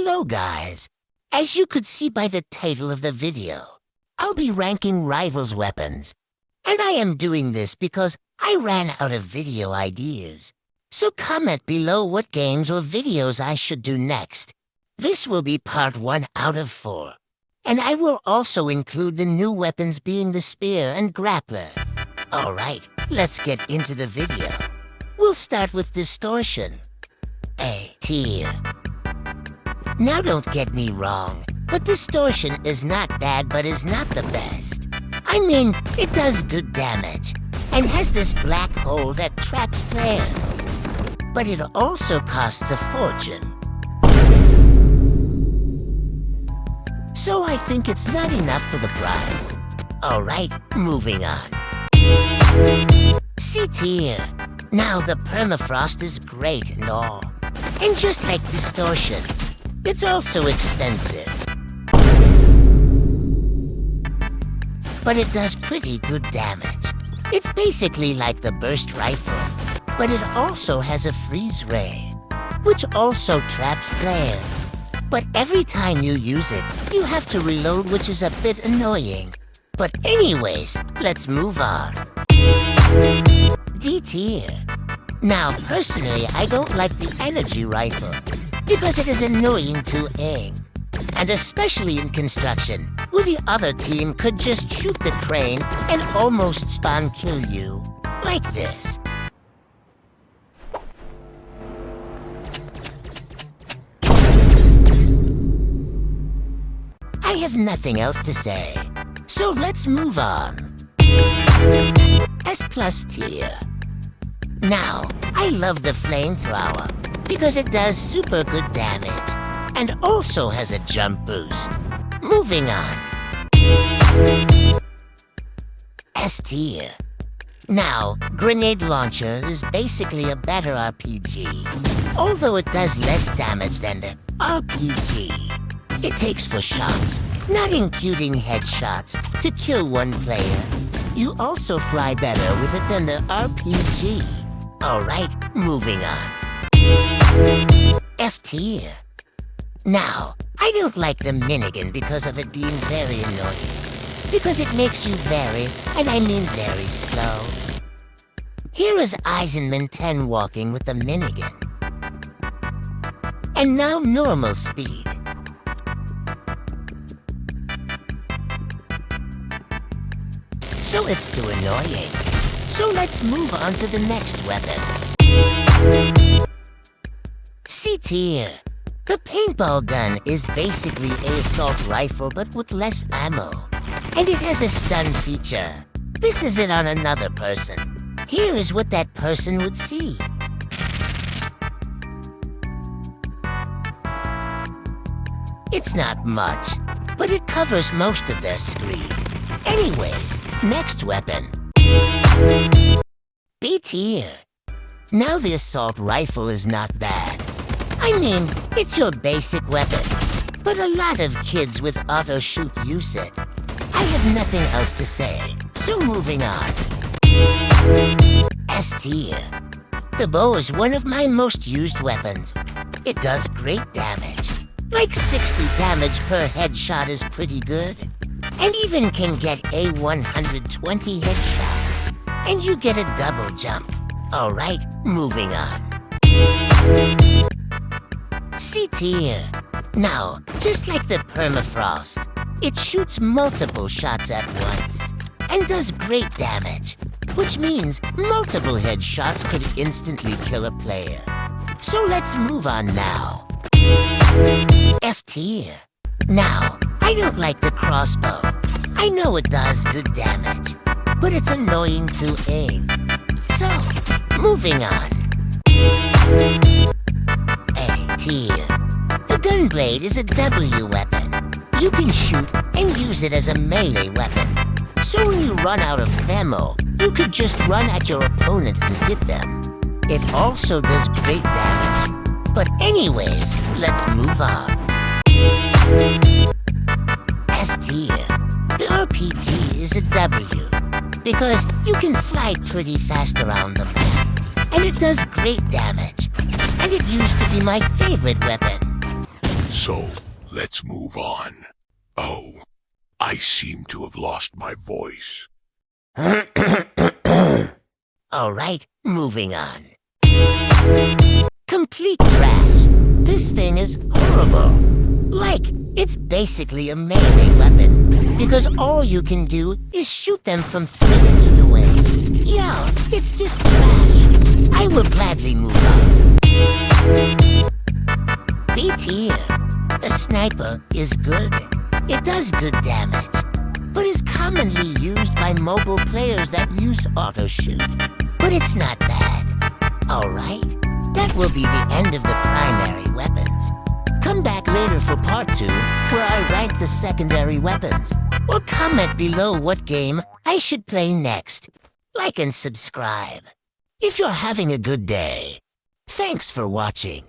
Hello guys! As you could see by the title of the video, I'll be ranking rivals weapons. And I am doing this because I ran out of video ideas. So comment below what games or videos I should do next. This will be part 1 out of 4. And I will also include the new weapons being the spear and grappler. Alright, let's get into the video. We'll start with distortion. A tier. Now don't get me wrong, but distortion is not bad but is not the best. I mean, it does good damage, and has this black hole that traps players. But it also costs a fortune. So I think it's not enough for the prize. Alright, moving on. C tier. Now the permafrost is great and all. And just like distortion, it's also expensive. But it does pretty good damage. It's basically like the burst rifle, but it also has a freeze ray, which also traps players. But every time you use it, you have to reload, which is a bit annoying. But anyways, let's move on. D tier. Now, personally, I don't like the energy rifle because it is annoying to aim. And especially in construction, where the other team could just shoot the crane and almost spawn kill you. Like this. I have nothing else to say, so let's move on. S+ tier. Now, I love the flamethrower because it does super good damage and also has a jump boost. Moving on. S tier. Now, grenade launcher is basically a better RPG, although it does less damage than the RPG. It takes 4 shots, not including headshots, to kill one player. You also fly better with it than the RPG. Alright, moving on. F tier. Now, I don't like the minigun because of it being very annoying. Because it makes you very, and I mean very slow. Here is Eisenman 10 walking with the minigun. And now normal speed. So it's too annoying. So let's move on to the next weapon. C tier. The paintball gun is basically an assault rifle but with less ammo. And it has a stun feature. This is it on another person. Here is what that person would see. It's not much, but it covers most of their screen. Anyways, next weapon. B tier. Now the assault rifle is not bad. I mean, it's your basic weapon, but a lot of kids with auto shoot use it. I have nothing else to say, so moving on. S tier. The bow is one of my most used weapons. It does great damage. Like 60 damage per headshot is pretty good. And even can get a 120 headshot. And you get a double jump. Alright, moving on. C tier. Now, just like the permafrost, it shoots multiple shots at once. And does great damage. Which means multiple headshots could instantly kill a player. So let's move on now. F tier. Now, I don't like the crossbow. I know it does good damage, but it's annoying to aim. So, moving on. A tier. The gunblade is a W weapon. You can shoot and use it as a melee weapon. So when you run out of ammo, you could just run at your opponent and hit them. It also does great damage. But anyways, let's move on. S tier. The RPG is a W, because you can fly pretty fast around the map, and it does great damage, and it used to be my favorite weapon. So, let's move on. Oh, I seem to have lost my voice. All right, moving on. Complete trash. This thing is horrible. Like, it's basically a melee weapon, because all you can do is shoot them from 3 feet away. Yeah, it's just trash. I will gladly move on. B-tier. The sniper is good. It does good damage, but is commonly used by mobile players that use auto-shoot. But it's not bad. Alright, that will be the end of the primary weapons. Come back later for part 2, where I rank the secondary weapons. Or comment below what game I should play next. Like and subscribe. If you're having a good day. Thanks for watching.